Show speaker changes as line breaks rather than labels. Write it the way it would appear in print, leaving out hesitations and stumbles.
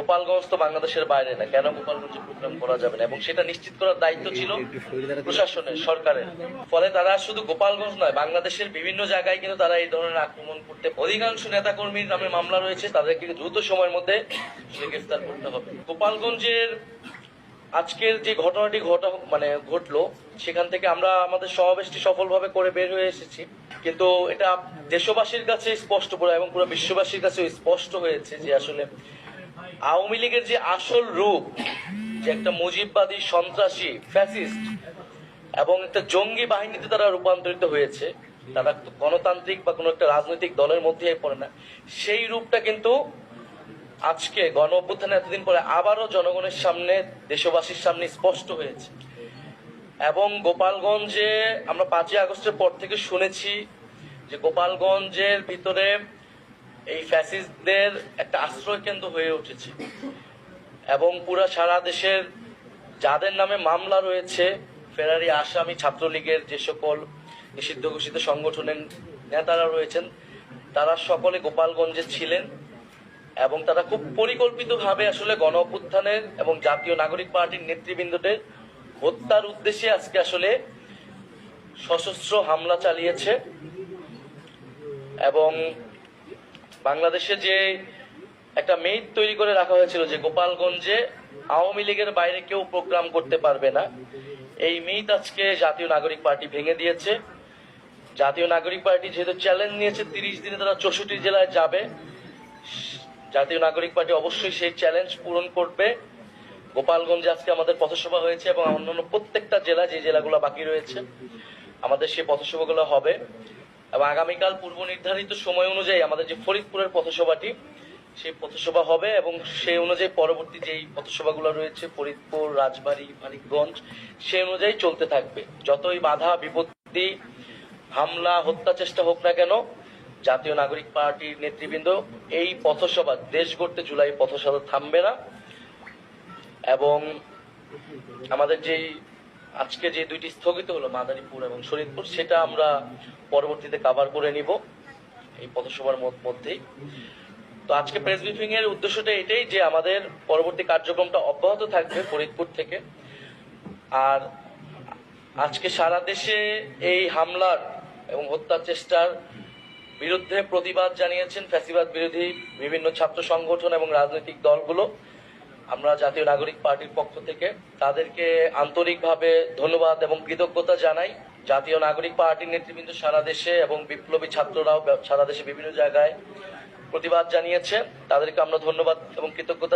গোপালগঞ্জ তো বাংলাদেশের বাইরে না, কেন গোপালগঞ্জে প্রোগ্রাম করা যাবে না, এবং সেটা নিশ্চিত করার দায়িত্ব ছিল প্রশাসনের, সরকারের। ফলে তারা শুধু গোপালগঞ্জ নয়, বাংলাদেশের বিভিন্ন জায়গায় কিন্তু তারা এই ধরনের আক্রমণ করতে, অধিকাংশ নেতাকর্মীর নামে মামলা রয়েছে, তাদেরকে দ্রুত সময়ের মধ্যে গ্রেফতার করতে হবে। গোপালগঞ্জের আজকের যে ঘটনাটি ঘটলো, সেখান থেকে আমরা আমাদের সমাবেশটি সফলভাবে করে বের হয়ে এসেছি, কিন্তু এটা দেশবাসীর কাছে স্পষ্ট করে এবং পুরো বিশ্ববাসীর কাছে স্পষ্ট হয়েছে যে আসলে আওয়ামী লীগের যে আসল রূপ, যে একটা মুজিববাদী, সন্ত্রাসী, ফ্যাসিস্ট এবং একটা জঙ্গি বাহিনীতে তারা রূপান্তরিত হয়েছে, তারা গণতান্ত্রিক বা কোনো একটা রাজনৈতিক দলের মধ্যে পড়ে না, সেই রূপটা কিন্তু আজকে গণ অভ্যুত্থানে এতদিন পরে আবারও জনগণের সামনে, দেশবাসীর সামনে স্পষ্ট হয়েছে। এবং গোপালগঞ্জে আমরা 5ই আগস্টের পর থেকে শুনেছি যে গোপালগঞ্জের ভিতরে এই ফ্যাসিস্টদের একটা আশ্রয় কেন্দ্র হয়ে উঠেছে, এবং পুরা সারা দেশের যাদের নামে মামলা রয়েছে, ফেরারি আসামি, ছাত্রলীগের যে সকল নিষিদ্ধ ঘোষিত সংগঠনের নেতারা রয়েছেন, তারা সকলে গোপালগঞ্জে ছিলেন, এবং তারা খুব পরিকল্পিতভাবে আসলে গণ অভ্যুত্থানের এবং জাতীয় নাগরিক পার্টির নেতৃবৃন্দদের হত্যার উদ্দেশ্যে আজকে আসলে সশস্ত্র হামলা চালিয়েছে। এবং বাংলাদেশে যে একটা মেইট তৈরি করে রাখা হয়েছিল যে গোপালগঞ্জে আওয়ামী লীগের বাইরে কেউ প্রোগ্রাম করতে পারবে না, এই মেইট আজকে জাতীয় নাগরিক পার্টি ভেঙে দিয়েছে। জাতীয় নাগরিক পার্টি যেহেতু চ্যালেঞ্জ নিয়েছে 30 দিনে তারা 64 জেলায় যাবে, জাতীয় নাগরিক পার্টি অবশ্যই সেই চ্যালেঞ্জ পূরণ করবে। গোপালগঞ্জে আজকে আমাদের পথসভা হয়েছে, এবং অন্যান্য প্রত্যেকটা জেলা, যে জেলাগুলো বাকি রয়েছে, আমাদের সেই পথসভাগুলো হবে। এবং আগামীকাল পূর্ব নির্ধারিত সময় অনুযায়ী আমাদের যে ফরিদপুরের পথসভাটি, সেই পথসভা হবে, এবং সেই অনুযায়ী পরবর্তী যেই পথসভাগুলো রয়েছে ফরিদপুর, রাজবাড়ী, মানিকগঞ্জ, সেই অনুযায়ী চলতে থাকবে। যতই বাধা বিপত্তি, হামলা, হত্যা চেষ্টা হোক না কেন, জাতীয় নাগরিক পার্টির নেতৃবৃন্দ এই পথসভা, দেশ গড়তে জুলাই পথসভা থামবে না। এবং আমাদের যেই আজকে যে দুইটি স্থগিত হলো, মাদারীপুর এবং শরীয়তপুর, সেটা আমরা পরবর্তীতে কভার করে নিব এই পথসভার মধ্যেই। তো আজকে প্রেস ব্রিফিং এর উদ্দেশ্যটা এটাই যে আমাদের পরবর্তী কার্যক্রমটা অব্যাহত থাকবে ফরিদপুর থেকে। আর আজকে সারা দেশে এই হামলার এবং হত্যার চেষ্টার বিরুদ্ধে প্রতিবাদ জানিয়েছেন ফ্যাসিবাদ বিরোধী বিভিন্ন ছাত্র সংগঠন এবং রাজনৈতিক দলগুলো। আমরা জাতীয় নাগরিক পার্টির পক্ষ থেকে তাদেরকে আন্তরিকভাবে ধন্যবাদ এবং কৃতজ্ঞতা জানাই। জাতীয় নাগরিক পার্টির নেতৃবৃন্দ সারা দেশে এবং বিপ্লবী ছাত্ররাও সারা দেশে বিভিন্ন জায়গায় প্রতিবাদ জানিয়েছে, তাদেরকে আমরা ধন্যবাদ এবং কৃতজ্ঞতা